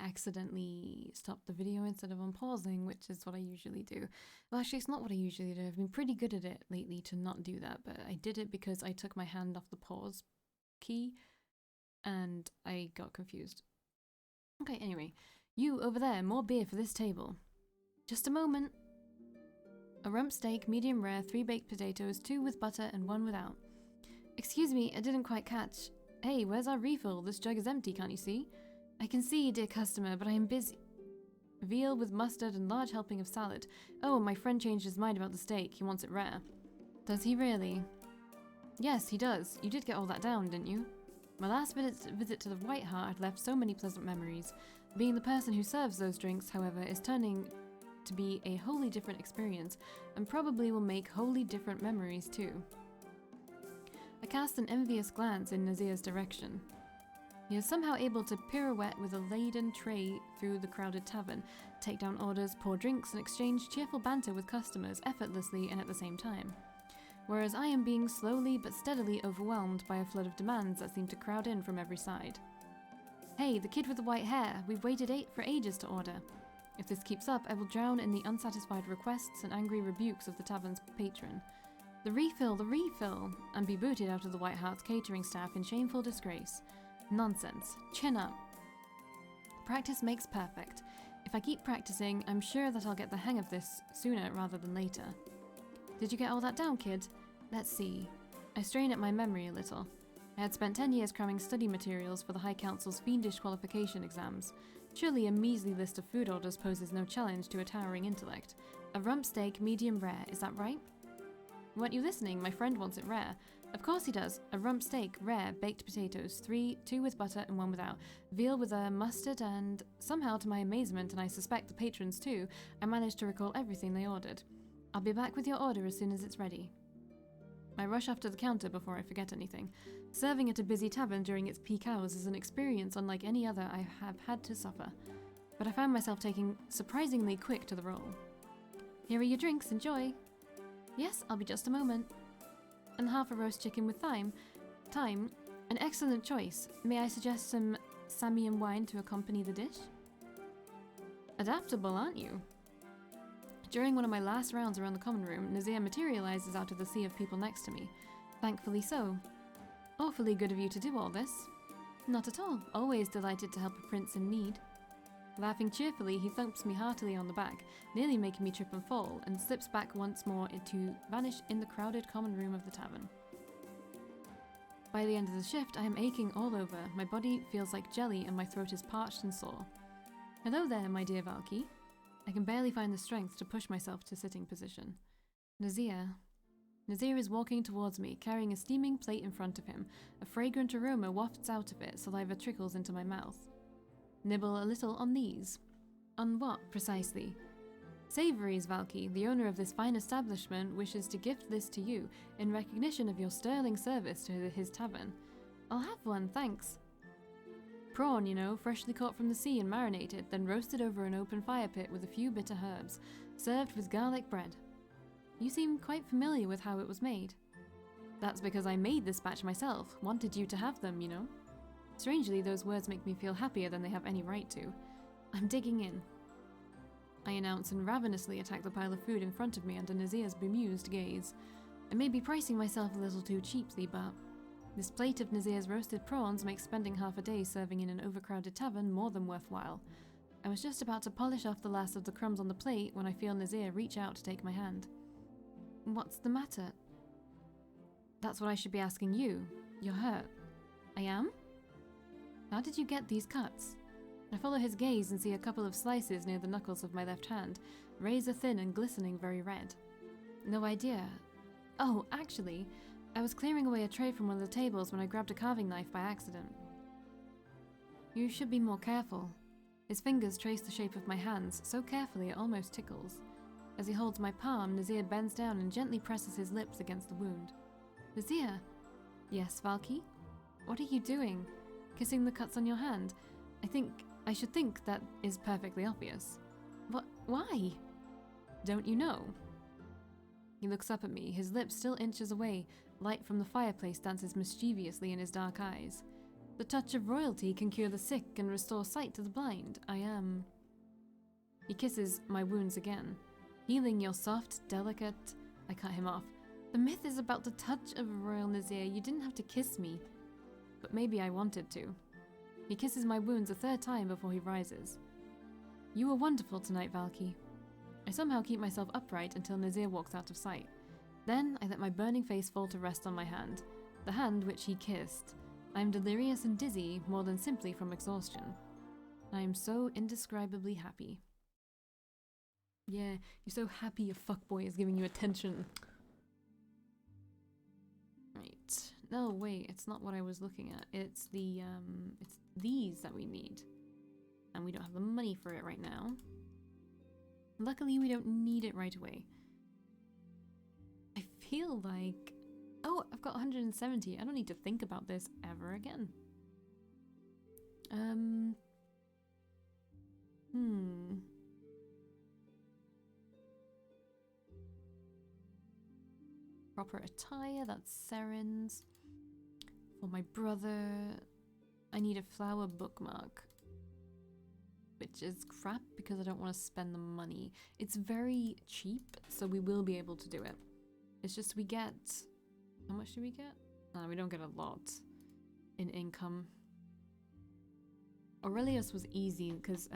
accidentally stopped the video instead of unpausing, which is what I usually do. Well, actually, it's not what I usually do. I've been pretty good at it lately to not do that, but I did it because I took my hand off the pause key and I got confused. Okay, anyway. You, over there, more beer for this table. Just a moment. A rump steak, medium rare, 3 baked potatoes, 2 with butter and 1 without. Excuse me, I didn't quite catch. Hey, where's our refill? This jug is empty, can't you see? I can see, dear customer, but I am busy. Veal with mustard and large helping of salad. Oh, my friend changed his mind about the steak. He wants it rare. Does he really? Yes, he does. You did get all that down, didn't you? My last visit to the White Hart had left so many pleasant memories. Being the person who serves those drinks, however, is turning to be a wholly different experience, and probably will make wholly different memories too. I cast an envious glance in Nazir's direction. He is somehow able to pirouette with a laden tray through the crowded tavern, take down orders, pour drinks, and exchange cheerful banter with customers effortlessly and at the same time. Whereas I am being slowly but steadily overwhelmed by a flood of demands that seem to crowd in from every side. Hey, the kid with the white hair, we've waited for ages to order. If this keeps up, I will drown in the unsatisfied requests and angry rebukes of the tavern's patron. The refill, and be booted out of the White Hart's catering staff in shameful disgrace. Nonsense. Chin up. Practice makes perfect. If I keep practicing, I'm sure that I'll get the hang of this sooner rather than later. Did you get all that down, kid? Let's see. I strain at my memory a little. I had spent 10 years cramming study materials for the High Council's fiendish qualification exams. Surely a measly list of food orders poses no challenge to a towering intellect. A rump steak, medium rare, is that right? Weren't you listening? My friend wants it rare. Of course he does. A rump steak, rare, baked potatoes, 2 with butter and 1 without. Veal with a mustard and, somehow to my amazement, and I suspect the patrons too, I managed to recall everything they ordered. I'll be back with your order as soon as it's ready. I rush off to the counter before I forget anything. Serving at a busy tavern during its peak hours is an experience unlike any other I have had to suffer. But I found myself taking surprisingly quick to the roll. Here are your drinks, enjoy! Yes, I'll be just a moment. And half a roast chicken with thyme. An excellent choice. May I suggest some Samian wine to accompany the dish? Adaptable, aren't you? During one of my last rounds around the common room, Nazir materializes out of the sea of people next to me. Thankfully so. Awfully good of you to do all this. Not at all. Always delighted to help a prince in need. Laughing cheerfully, he thumps me heartily on the back, nearly making me trip and fall, and slips back once more to vanish in the crowded common room of the tavern. By the end of the shift, I am aching all over. My body feels like jelly and my throat is parched and sore. Hello there, my dear Valkii. I can barely find the strength to push myself to sitting position. Nazir is walking towards me, carrying a steaming plate in front of him. A fragrant aroma wafts out of it, saliva trickles into my mouth. Nibble a little on these. On what, precisely? Savories, Valkii, the owner of this fine establishment, wishes to gift this to you, in recognition of your sterling service to his tavern. I'll have one, thanks. Prawn, you know, freshly caught from the sea and marinated, then roasted over an open fire pit with a few bitter herbs, served with garlic bread. You seem quite familiar with how it was made. That's because I made this batch myself, wanted you to have them, you know. Strangely, those words make me feel happier than they have any right to. I'm digging in. I announce and ravenously attack the pile of food in front of me under Nazir's bemused gaze. I may be pricing myself a little too cheaply, but this plate of Nazir's roasted prawns makes spending half a day serving in an overcrowded tavern more than worthwhile. I was just about to polish off the last of the crumbs on the plate when I feel Nazir reach out to take my hand. What's the matter? That's what I should be asking you. You're hurt. I am? How did you get these cuts? I follow his gaze and see a couple of slices near the knuckles of my left hand, razor thin and glistening very red. No idea. Oh, actually, I was clearing away a tray from one of the tables when I grabbed a carving knife by accident. You should be more careful. His fingers trace the shape of my hands, so carefully it almost tickles. As he holds my palm, Nazir bends down and gently presses his lips against the wound. Nazir? Yes, Valkii? What are you doing? Kissing the cuts on your hand? I should think that is perfectly obvious. What? Why? Don't you know? He looks up at me, his lips still inches away. Light from the fireplace dances mischievously in his dark eyes. The touch of royalty can cure the sick and restore sight to the blind. I am. He kisses my wounds again, healing your soft, delicate. I cut him off. The myth is about the touch of a royal Nazir. You didn't have to kiss me, but maybe I wanted to. He kisses my wounds a third time before he rises. You were wonderful tonight, Valkii. I somehow keep myself upright until Nazir walks out of sight. Then I let my burning face fall to rest on my hand, the hand which he kissed. I am delirious and dizzy more than simply from exhaustion. I am so indescribably happy. Yeah, you're so happy your fuckboy is giving you attention. Right. No, wait, it's not what I was looking at. It's the, it's these that we need. And we don't have the money for it right now. Luckily, we don't need it right away. I feel like... Oh, I've got 170. I don't need to think about this ever again. Proper attire, that's Seren's. For my brother, I need a flower bookmark. Which is crap because I don't want to spend the money. It's very cheap, so we will be able to do it. It's just we get... How much do we get? No, we don't get a lot in income. Aurelius was easy because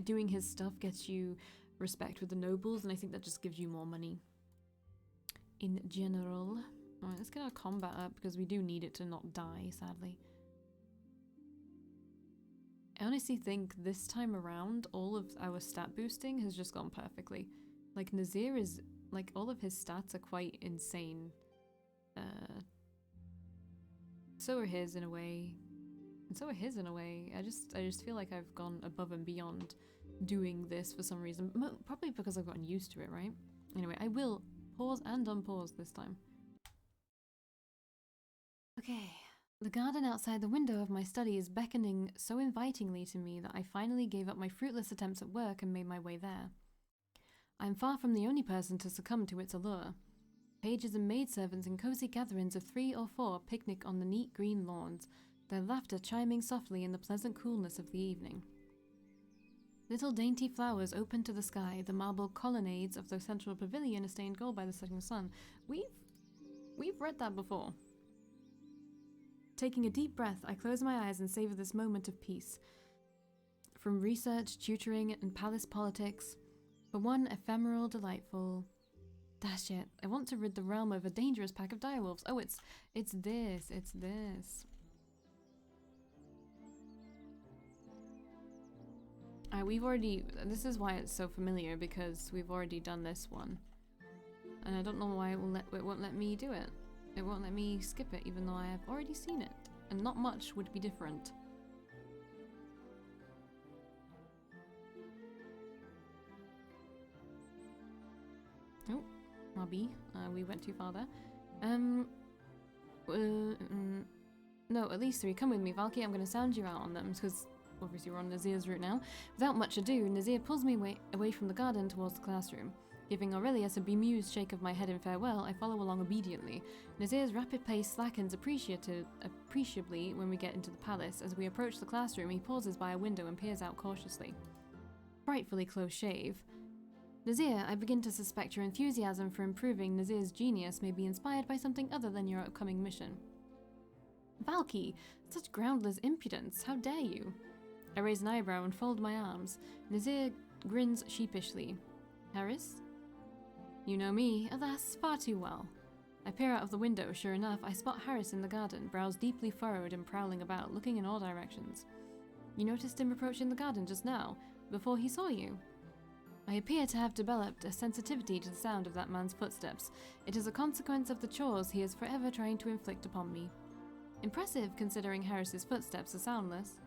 doing his stuff gets you respect with the nobles, and I think that just gives you more money in general. Alright, let's get our combat up because we do need it to not die, sadly. I honestly think this time around, all of our stat boosting has just gone perfectly. Like, Nazir is... Like, all of his stats are quite insane. So are his in a way. And so are his in a way. I just feel like I've gone above and beyond doing this for some reason. Probably because I've gotten used to it, right? Anyway, I will pause and unpause this time. Okay. The garden outside the window of my study is beckoning so invitingly to me that I finally gave up my fruitless attempts at work and made my way there. I am far from the only person to succumb to its allure. Pages and maidservants in cozy gatherings of 3 or 4 picnic on the neat green lawns, their laughter chiming softly in the pleasant coolness of the evening. Little dainty flowers open to the sky, the marble colonnades of the central pavilion are stained gold by the setting sun. We've read that before. Taking a deep breath, I close my eyes and savor this moment of peace. From research, tutoring, and palace politics, for one ephemeral, delightful... Dash it, I want to rid the realm of a dangerous pack of direwolves. Oh, it's this. We've already... This is why it's so familiar, because we've already done this one. And I don't know why it won't let me do it. It won't let me skip it, even though I have already seen it. And not much would be different. Oh, Mobby. We went too far there. No, at least 3. Come with me, Valkii. I'm going to sound you out on them, because obviously we're on Nazir's route now. Without much ado, Nazir pulls me away from the garden towards the classroom. Giving Aurelius a bemused shake of my head in farewell, I follow along obediently. Nazir's rapid pace slackens appreciably when we get into the palace. As we approach the classroom, he pauses by a window and peers out cautiously. Frightfully close shave. Nazir, I begin to suspect your enthusiasm for improving Nazir's genius may be inspired by something other than your upcoming mission. Valkii, such groundless impudence, how dare you? I raise an eyebrow and fold my arms. Nazir grins sheepishly. Harris? You know me, alas, far too well. I peer out of the window. Sure enough, I spot Harris in the garden, brows deeply furrowed and prowling about, looking in all directions. You noticed him approaching the garden just now, before he saw you? I appear to have developed a sensitivity to the sound of that man's footsteps. It is a consequence of the chores he is forever trying to inflict upon me. Impressive, considering Harris's footsteps are soundless.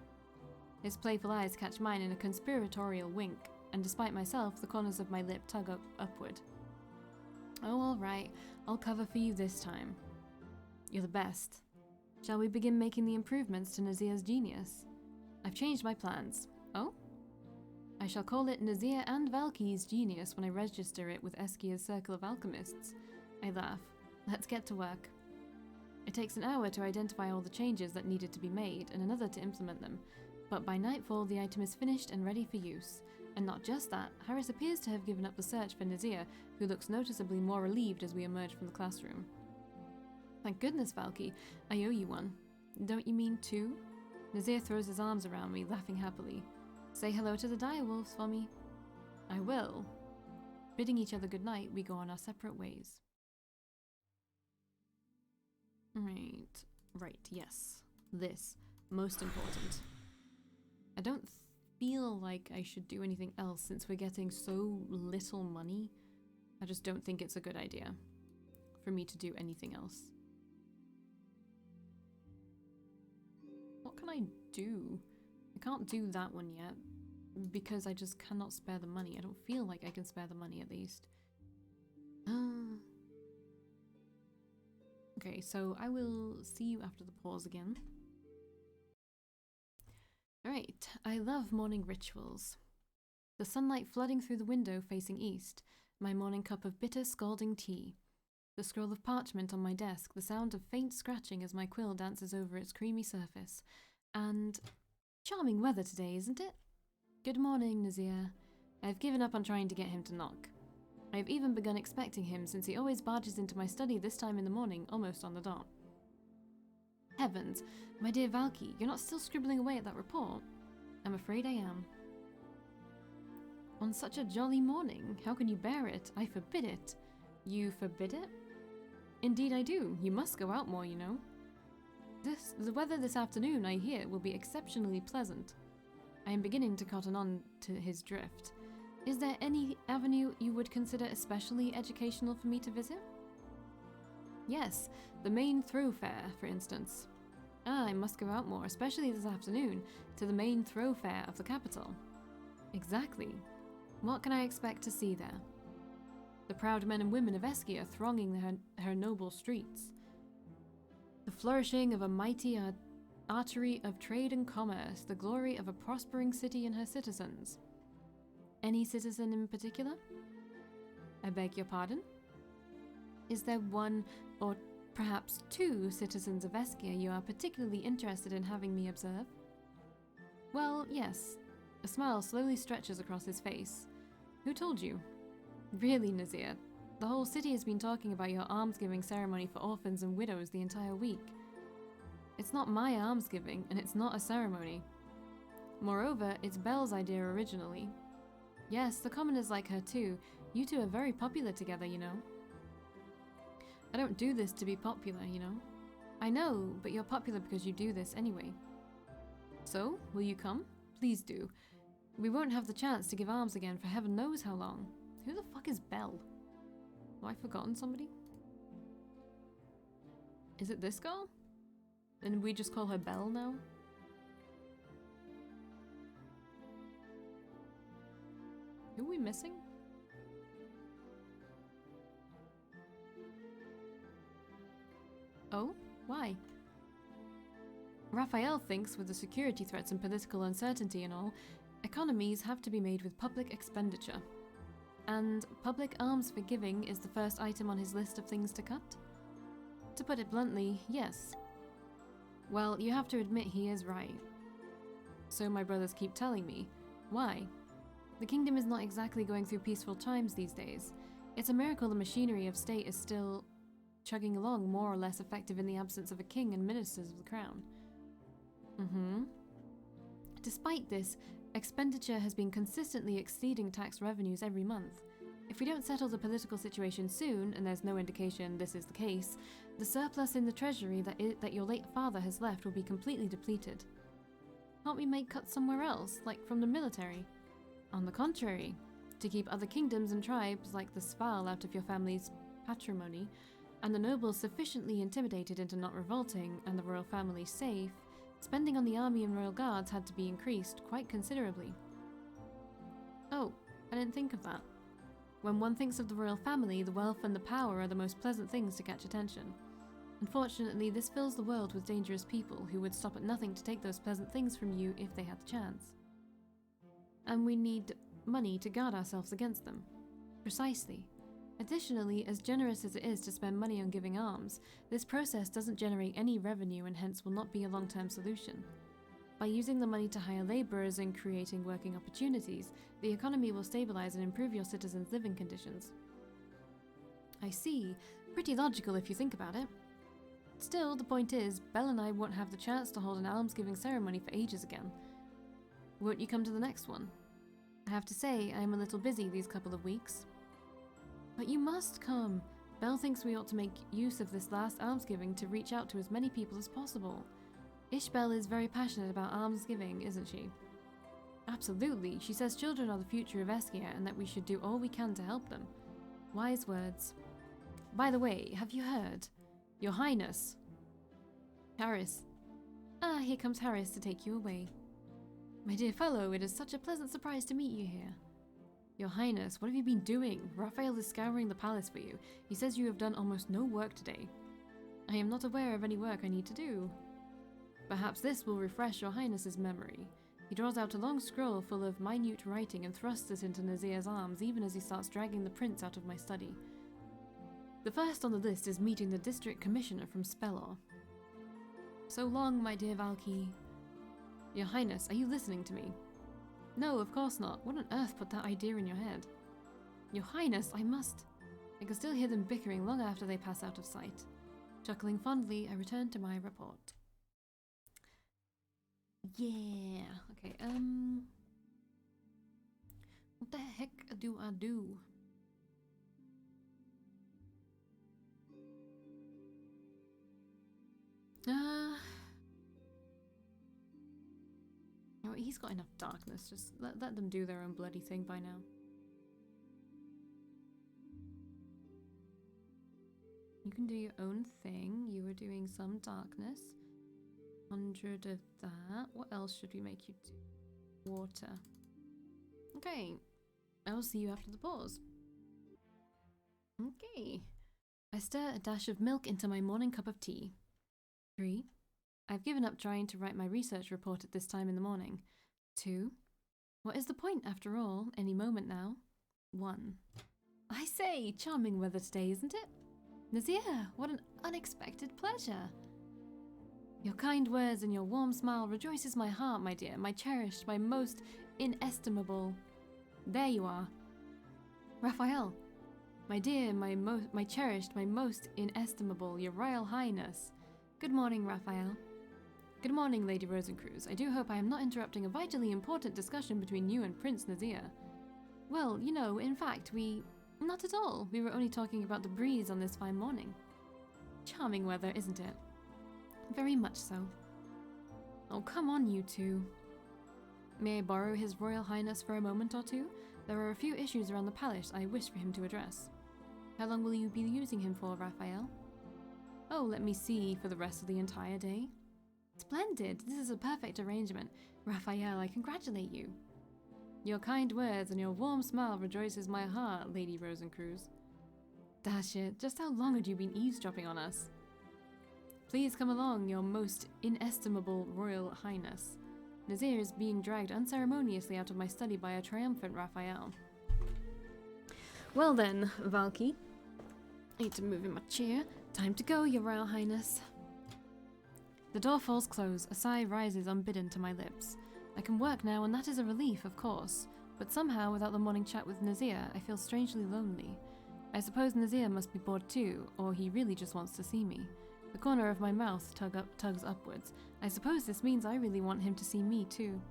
His playful eyes catch mine in a conspiratorial wink, and despite myself, the corners of my lip tug upward. Oh, all right. I'll cover for you this time. You're the best. Shall we begin making the improvements to Nazir's genius? I've changed my plans. Oh? I shall call it Nazir and Valkii's genius when I register it with Eskia's Circle of Alchemists. I laugh. Let's get to work. It takes an hour to identify all the changes that needed to be made and another to implement them, but by nightfall the item is finished and ready for use. And not just that, Harris appears to have given up the search for Nazir, who looks noticeably more relieved as we emerge from the classroom. Thank goodness, Valkii. I owe you one. Don't you mean two? Nazir throws his arms around me, laughing happily. Say hello to the direwolves for me. I will. Bidding each other good night, we go on our separate ways. Right, yes. This. Most important. I don't feel like I should do anything else since we're getting so little money. I just don't think it's a good idea for me to do anything else. What can I do? I can't do that one yet because I just cannot spare the money. I don't feel like I can spare the money at least. Okay, so I will see you after the pause again. Alright, I love morning rituals. The sunlight flooding through the window facing east, my morning cup of bitter, scalding tea. The scroll of parchment on my desk, the sound of faint scratching as my quill dances over its creamy surface. And charming weather today, isn't it? Good morning, Nazir. I've given up on trying to get him to knock. I've even begun expecting him since he always barges into my study this time in the morning, almost on the dot. Heavens, my dear Valkii, you're not still scribbling away at that report? I'm afraid I am. On such a jolly morning, how can you bear it? I forbid it. You forbid it? Indeed I do. You must go out more, you know. The weather this afternoon, I hear, will be exceptionally pleasant. I am beginning to cotton on to his drift. Is there any avenue you would consider especially educational for me to visit? Yes, the main thoroughfare, for instance. I must go out more, especially this afternoon, to the main thoroughfare of the capital. Exactly. What can I expect to see there? The proud men and women of Eskia thronging her noble streets. The flourishing of a mighty artery of trade and commerce, the glory of a prospering city and her citizens. Any citizen in particular? I beg your pardon? Is there one or perhaps two citizens of Eskia you are particularly interested in having me observe? Well, yes. A smile slowly stretches across his face. Who told you? Really, Nazir, the whole city has been talking about your almsgiving ceremony for orphans and widows the entire week. It's not my almsgiving, and it's not a ceremony. Moreover, it's Belle's idea originally. Yes, the commoners like her too. You two are very popular together, you know. I don't do this to be popular, you know. I know, but you're popular because you do this anyway. So, will you come? Please do. We won't have the chance to give alms again for heaven knows how long. Who the fuck is Belle? Have I forgotten somebody? Is it this girl? And we just call her Belle now? Who are we missing? Oh? Why? Raphael thinks with the security threats and political uncertainty and all, economies have to be made with public expenditure. And public alms for giving is the first item on his list of things to cut? To put it bluntly, yes. Well, you have to admit he is right. So my brothers keep telling me. Why? The kingdom is not exactly going through peaceful times these days. It's a miracle the machinery of state is still chugging along more or less effective in the absence of a king and ministers of the crown. Despite this, expenditure has been consistently exceeding tax revenues every month. If we don't settle the political situation soon, and there's no indication this is the case, the surplus in the treasury that your late father has left will be completely depleted. Can't we make cuts somewhere else, like from the military? On the contrary, to keep other kingdoms and tribes like the Sval out of your family's patrimony, and the nobles sufficiently intimidated into not revolting, and the royal family safe, spending on the army and royal guards had to be increased quite considerably. Oh, I didn't think of that. When one thinks of the royal family, the wealth and the power are the most pleasant things to catch attention. Unfortunately, this fills the world with dangerous people who would stop at nothing to take those pleasant things from you if they had the chance. And we need money to guard ourselves against them. Precisely. Additionally, as generous as it is to spend money on giving alms, this process doesn't generate any revenue and hence will not be a long-term solution. By using the money to hire laborers and creating working opportunities, the economy will stabilize and improve your citizens' living conditions. I see. Pretty logical if you think about it. Still, the point is, Belle and I won't have the chance to hold an almsgiving ceremony for ages again. Won't you come to the next one? I have to say, I'm a little busy these couple of weeks. But you must come. Belle thinks we ought to make use of this last almsgiving to reach out to as many people as possible. Ishbel is very passionate about almsgiving, isn't she? Absolutely. She says children are the future of Eskia and that we should do all we can to help them. Wise words. By the way, have you heard? Your Highness. Harris. Ah, here comes Harris to take you away. My dear fellow, it is such a pleasant surprise to meet you here. Your Highness, what have you been doing? Raphael is scouring the palace for you. He says you have done almost no work today. I am not aware of any work I need to do. Perhaps this will refresh your Highness's memory. He draws out a long scroll full of minute writing and thrusts it into Nazir's arms even as he starts dragging the prints out of my study. The first on the list is meeting the district commissioner from Spellor. So long, my dear Valkii. Your Highness, are you listening to me? No, of course not. What on earth put that idea in your head? Your Highness, I must. I can still hear them bickering long after they pass out of sight. Chuckling fondly, I return to my report. Yeah. Okay, what the heck do I do? You know, he's got enough darkness. Just let them do their own bloody thing by now. You can do your own thing. You were doing some darkness. 100 of that. What else should we make you do? Water. Okay. I will see you after the pause. Okay. I stir a dash of milk into my morning cup of tea. 3. I've given up trying to write my research report at this time in the morning. 2. What is the point, after all? Any moment now. 1. I say, charming weather today, isn't it? Nazir, what an unexpected pleasure. Your kind words and your warm smile rejoices my heart, my dear, my cherished, my most inestimable... There you are. Raphael. My dear, my cherished, my most inestimable, your Royal Highness. Good morning, Raphael. Good morning, Lady Rosencruz. I do hope I am not interrupting a vitally important discussion between you and Prince Nazir. Well, you know, in fact, not at all. We were only talking about the breeze on this fine morning. Charming weather, isn't it? Very much so. Oh, come on, you two. May I borrow His Royal Highness for a moment or two? There are a few issues around the palace I wish for him to address. How long will you be using him for, Raphael? Oh, let me see, for the rest of the entire day. Splendid! This is a perfect arrangement. Raphael, I congratulate you. Your kind words and your warm smile rejoices my heart, Lady Rosencruz. Dash it, just how long had you been eavesdropping on us? Please come along, your most inestimable Royal Highness. Nazir is being dragged unceremoniously out of my study by a triumphant Raphael. Well then, Valkii. I need to move in my chair. Time to go, your Royal Highness. The door falls closed. A sigh rises unbidden to my lips. I can work now, and that is a relief, of course. But somehow, without the morning chat with Nazir, I feel strangely lonely. I suppose Nazir must be bored too, or he really just wants to see me. The corner of my mouth tugs upwards. I suppose this means I really want him to see me too.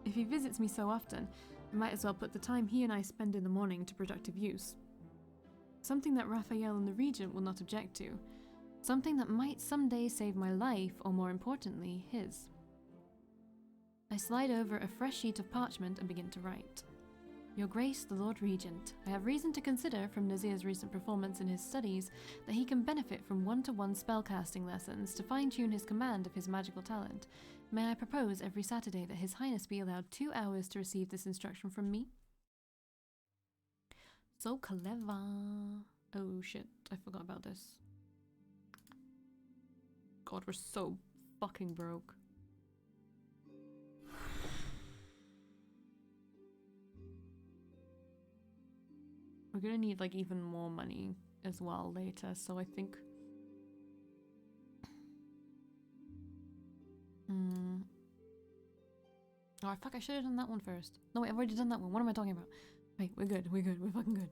If he visits me so often, I might as well put the time he and I spend in the morning to productive use. Something that Raphael and the Regent will not object to. Something that might someday save my life, or more importantly, his. I slide over a fresh sheet of parchment and begin to write. Your Grace, the Lord Regent, I have reason to consider from Nazir's recent performance in his studies that he can benefit from one-to-one spellcasting lessons to fine-tune his command of his magical talent. May I propose every Saturday that His Highness be allowed 2 hours to receive this instruction from me? So clever. Oh shit, I forgot about this. God, we're so fucking broke. gonna need like even more money as well later, so I think... Oh fuck, I should have done that one first. No wait, I've already done that one. What am I talking about? Wait, we're good, we're fucking good.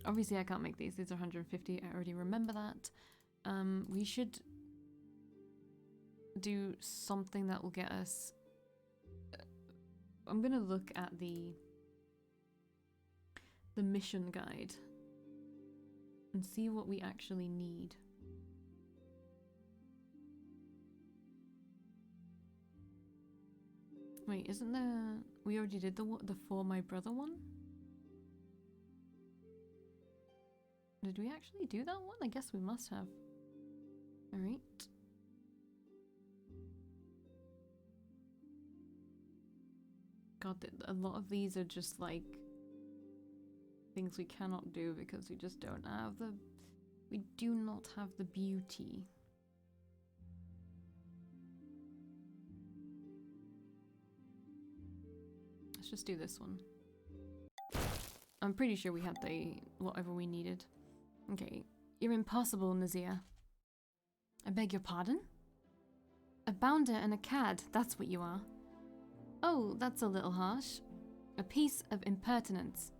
Obviously I can't make these are 150, I already remember that. We should do something that will get us... I'm gonna look at the mission guide and see what we actually need. Wait, isn't there... We already did the For My Brother one? Did we actually do that one? I guess we must have. Alright. God, a lot of these are just like things we cannot do because we just don't have the... We do not have the beauty. Let's just do this one. I'm pretty sure we had the whatever we needed. Okay, you're impossible, Nazir. I beg your pardon? A bounder and a cad, that's what you are. Oh, that's a little harsh. A piece of impertinence.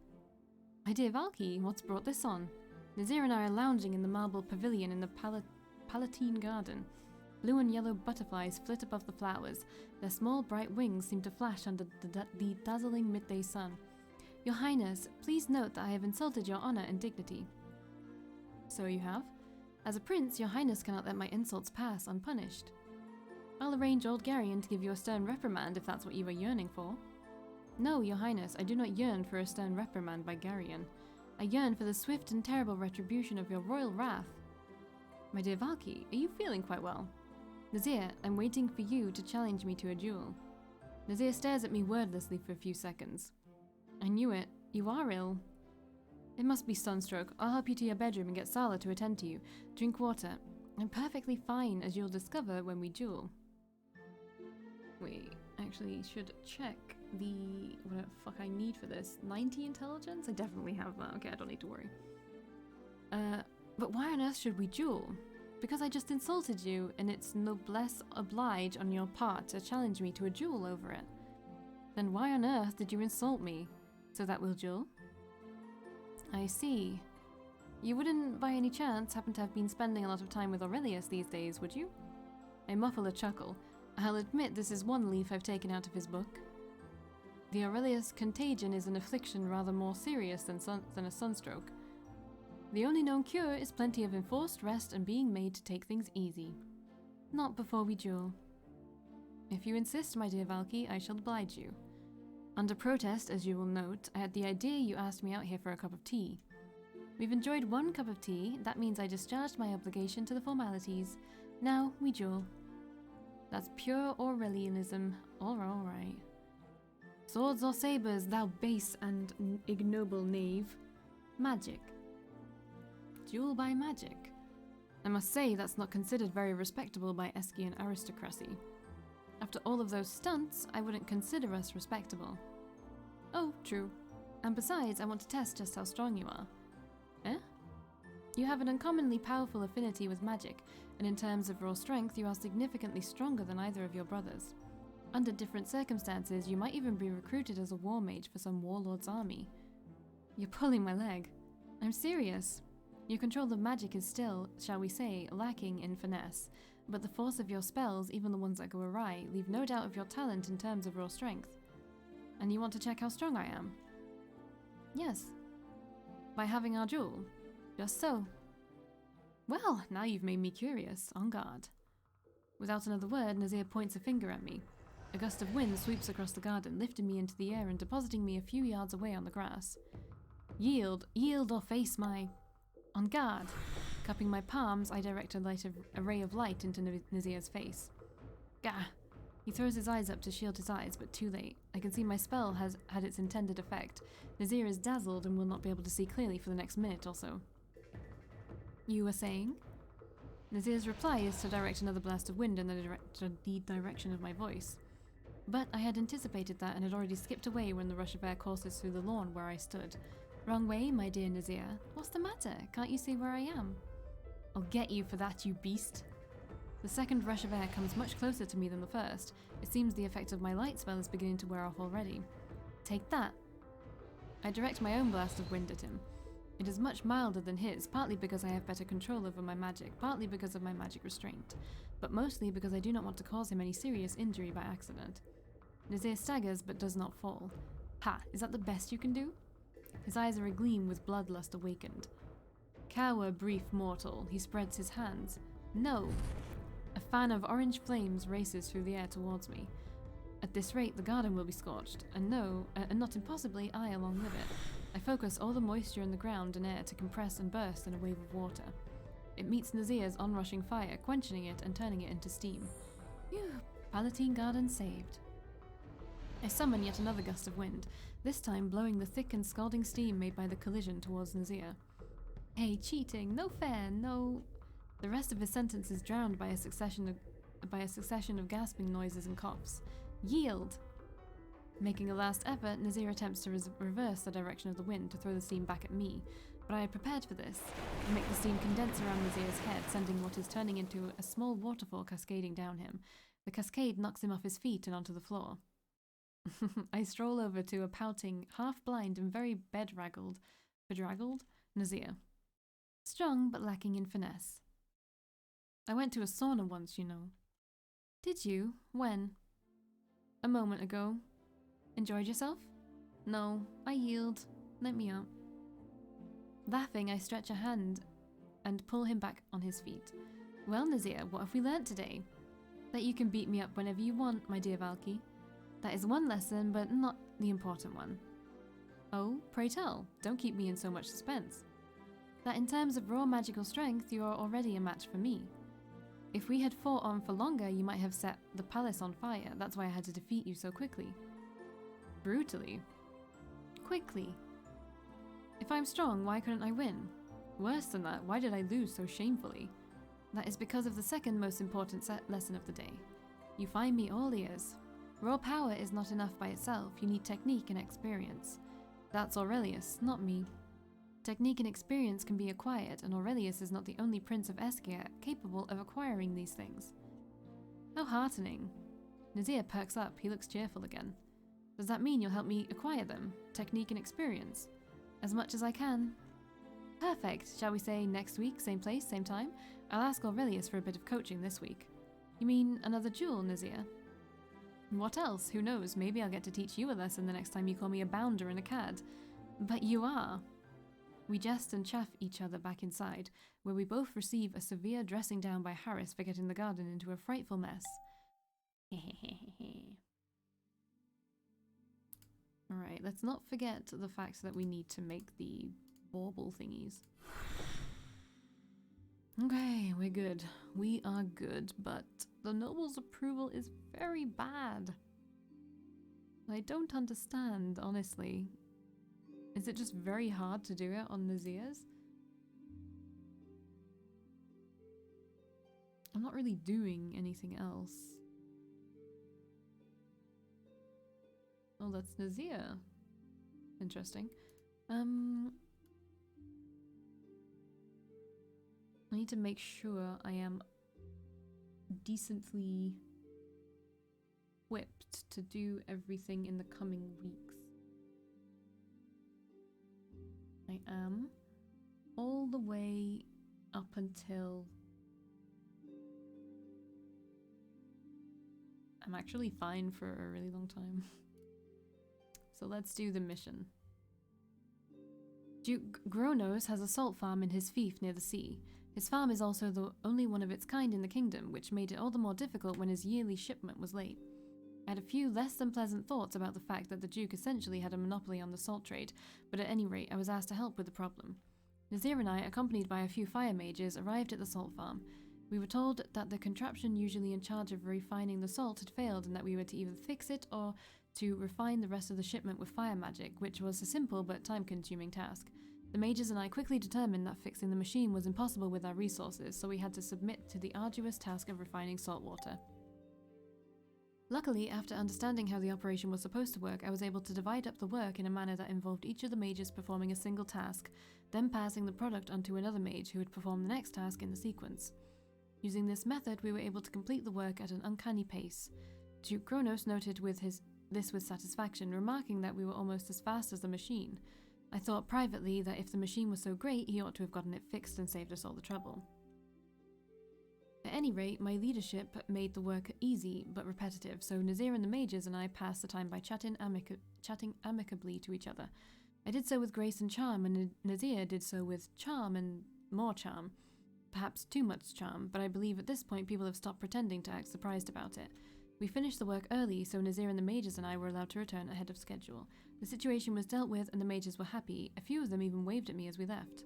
My dear Valkii, what's brought this on? Nazir and I are lounging in the marble pavilion in the Palatine Garden. Blue and yellow butterflies flit above the flowers. Their small bright wings seem to flash under the dazzling midday sun. Your Highness, please note that I have insulted your honor and dignity. So you have? As a prince, your Highness cannot let my insults pass unpunished. I'll arrange old Garyon to give you a stern reprimand if that's what you are yearning for. No, your Highness, I do not yearn for a stern reprimand by Garyon. I yearn for the swift and terrible retribution of your royal wrath. My dear Valkii, are you feeling quite well? Nazir, I'm waiting for you to challenge me to a duel. Nazir stares at me wordlessly for a few seconds. I knew it. You are ill. It must be sunstroke. I'll help you to your bedroom and get Sala to attend to you. Drink water. I'm perfectly fine, as you'll discover when we duel. We actually should check the... what the fuck I need for this. 90 intelligence? I definitely have that. Okay, I don't need to worry. But why on earth should we duel? Because I just insulted you, and it's noblesse oblige on your part to challenge me to a duel over it. Then why on earth did you insult me? So that we'll duel? I see. You wouldn't, by any chance, happen to have been spending a lot of time with Aurelius these days, would you? I muffle a chuckle. I'll admit this is one leaf I've taken out of his book. The Aurelius contagion is an affliction rather more serious than a sunstroke. The only known cure is plenty of enforced rest and being made to take things easy. Not before we duel. If you insist, my dear Valkii, I shall oblige you. Under protest, as you will note, I had the idea you asked me out here for a cup of tea. We've enjoyed one cup of tea, that means I discharged my obligation to the formalities. Now, we duel. That's pure Aurelianism. Alright. Swords or sabers, thou base and ignoble knave. Magic. Duel by magic. I must say that's not considered very respectable by Eskian aristocracy. After all of those stunts, I wouldn't consider us respectable. Oh, true. And besides, I want to test just how strong you are. Eh? You have an uncommonly powerful affinity with magic, and in terms of raw strength, you are significantly stronger than either of your brothers. Under different circumstances, you might even be recruited as a war mage for some warlord's army. You're pulling my leg. I'm serious. Your control of magic is still, shall we say, lacking in finesse, but the force of your spells, even the ones that go awry, leave no doubt of your talent in terms of raw strength. And you want to check how strong I am? Yes. By having our duel? Just so. Well, now you've made me curious. On guard. Without another word, Nazir points a finger at me. A gust of wind sweeps across the garden, lifting me into the air and depositing me a few yards away on the grass. Yield or face my... On guard. Cupping my palms, I direct a ray of light into Nazir's face. Gah! He throws his eyes up to shield his eyes, but too late. I can see my spell has had its intended effect. Nazir is dazzled and will not be able to see clearly for the next minute or so. You were saying? Nazir's reply is to direct another blast of wind in the direction of my voice. But I had anticipated that and had already skipped away when the rush of air courses through the lawn where I stood. Wrong way, my dear Nazir. What's the matter? Can't you see where I am? I'll get you for that, you beast. The second rush of air comes much closer to me than the first. It seems the effect of my light spell is beginning to wear off already. Take that. I direct my own blast of wind at him. It is much milder than his, partly because I have better control over my magic, partly because of my magic restraint, but mostly because I do not want to cause him any serious injury by accident. Nazir staggers but does not fall. Ha, is that the best you can do? His eyes are agleam with bloodlust awakened. Cower, brief mortal, he spreads his hands. No! A fan of orange flames races through the air towards me. At this rate, the garden will be scorched, and not impossibly, I along with it. I focus all the moisture in the ground and air to compress and burst in a wave of water. It meets Nazir's onrushing fire, quenching it and turning it into steam. Phew, Palatine Garden saved. I summon yet another gust of wind, this time blowing the thick and scalding steam made by the collision towards Nazir. Hey, cheating, no fair, no... The rest of his sentence is drowned by a succession of gasping noises and coughs. Yield! Making a last effort, Nazir attempts to reverse the direction of the wind to throw the steam back at me, but I had prepared for this. I make the steam condense around Nazir's head, sending what is turning into a small waterfall cascading down him. The cascade knocks him off his feet and onto the floor. I stroll over to a pouting, half-blind and very bedraggled Nazir. Strong, but lacking in finesse. I went to a sauna once, you know. Did you? When? A moment ago. Enjoyed yourself? No, I yield. Let me up. Laughing, I stretch a hand and pull him back on his feet. Well, Nazir, what have we learnt today? That you can beat me up whenever you want, my dear Valkii. That is one lesson, but not the important one. Oh, pray tell, don't keep me in so much suspense. That in terms of raw magical strength, you are already a match for me. If we had fought on for longer, you might have set the palace on fire. That's why I had to defeat you so quickly. Brutally. Quickly. If I'm strong, why couldn't I win? Worse than that, why did I lose so shamefully? That is because of the second most important lesson of the day. You find me all ears. Raw power is not enough by itself, you need technique and experience. That's Aurelius, not me. Technique and experience can be acquired, and Aurelius is not the only prince of Eskia capable of acquiring these things. How heartening. Nazir perks up, he looks cheerful again. Does that mean you'll help me acquire them? Technique and experience? As much as I can. Perfect. Shall we say next week, same place, same time? I'll ask Aurelius for a bit of coaching this week. You mean another duel, Nazir? What else? Who knows? Maybe I'll get to teach you a lesson the next time you call me a bounder and a cad. But you are. We jest and chaff each other back inside, where we both receive a severe dressing down by Harris for getting the garden into a frightful mess. Alright, let's not forget the fact that we need to make the bauble thingies. Okay, we're good. We are good, but the noble's approval is very bad. I don't understand, honestly. Is it just very hard to do it on Nazir's? I'm not really doing anything else. Oh, that's Nazir. Interesting. I need to make sure I am decently equipped to do everything in the coming weeks. I am all the way up until... I'm actually fine for a really long time. So let's do the mission. Duke Gronos has a salt farm in his fief near the sea. His farm is also the only one of its kind in the kingdom, which made it all the more difficult when his yearly shipment was late. I had a few less than pleasant thoughts about the fact that the Duke essentially had a monopoly on the salt trade, but at any rate I was asked to help with the problem. Nazir and I, accompanied by a few fire mages, arrived at the salt farm. We were told that the contraption usually in charge of refining the salt had failed and that we were to either fix it or to refine the rest of the shipment with fire magic, which was a simple but time-consuming task. The mages and I quickly determined that fixing the machine was impossible with our resources, so we had to submit to the arduous task of refining salt water. Luckily, after understanding how the operation was supposed to work, I was able to divide up the work in a manner that involved each of the mages performing a single task, then passing the product onto another mage who would perform the next task in the sequence. Using this method, we were able to complete the work at an uncanny pace. Duke Kronos noted this with satisfaction, remarking that we were almost as fast as the machine. I thought privately that if the machine was so great, he ought to have gotten it fixed and saved us all the trouble. At any rate, my leadership made the work easy but repetitive, so Nazir and the mages and I passed the time by chatting amicably to each other. I did so with grace and charm, and Nazir did so with charm and more charm. Perhaps too much charm, but I believe at this point people have stopped pretending to act surprised about it. We finished the work early, so Nazir and the mages and I were allowed to return ahead of schedule. The situation was dealt with and the mages were happy. A few of them even waved at me as we left.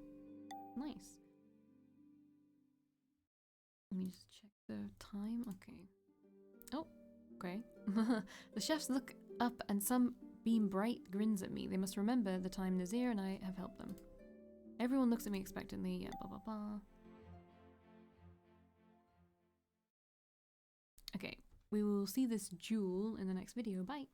Nice. Let me just check the time. Okay. Oh, okay. The chefs look up and some beam bright grins at me. They must remember the time Nazir and I have helped them. Everyone looks at me expectantly. Yeah, blah, blah, blah. Okay. We will see this jewel in the next video. Bye.